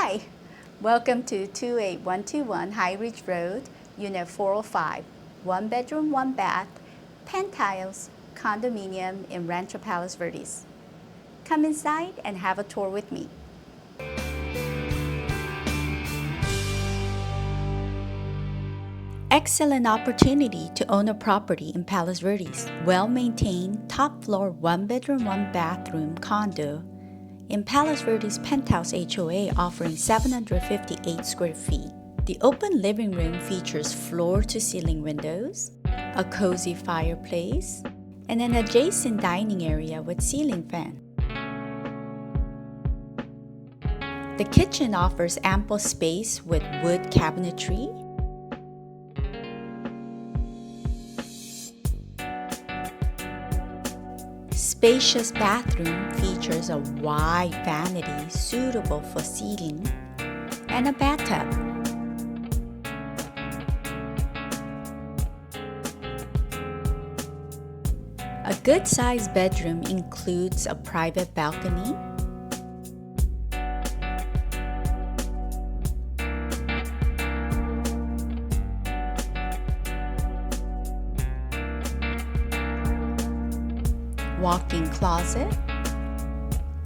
Hi, welcome to 28121 Highridge Road, Unit 405, 1 bedroom, 1 bath, penthouse condominium in Rancho, Palos Verdes. Come inside and have a tour with me. Excellent opportunity to own a property in Palos Verdes. Well-maintained, top floor, 1 bedroom, 1 bathroom condo in Palos Verdes Penthouse HOA offering 758 square feet. The open living room features floor-to-ceiling windows, a cozy fireplace, and an adjacent dining area with ceiling fan. The kitchen offers ample space with wood cabinetry, spacious bathroom features a wide vanity suitable for seating, and a bathtub. A good-sized bedroom includes a private balcony, walk-in closet,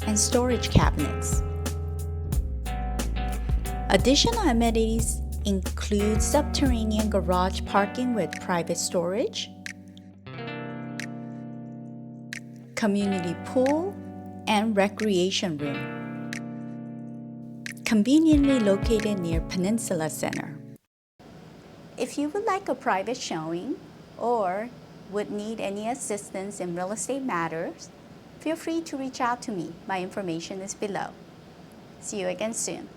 and storage cabinets. Additional amenities include subterranean garage parking with private storage, community pool, and recreation room. Conveniently located near Peninsula Center. If you would like a private showing or would need any assistance in real estate matters, feel free to reach out to me. My information is below. See you again soon.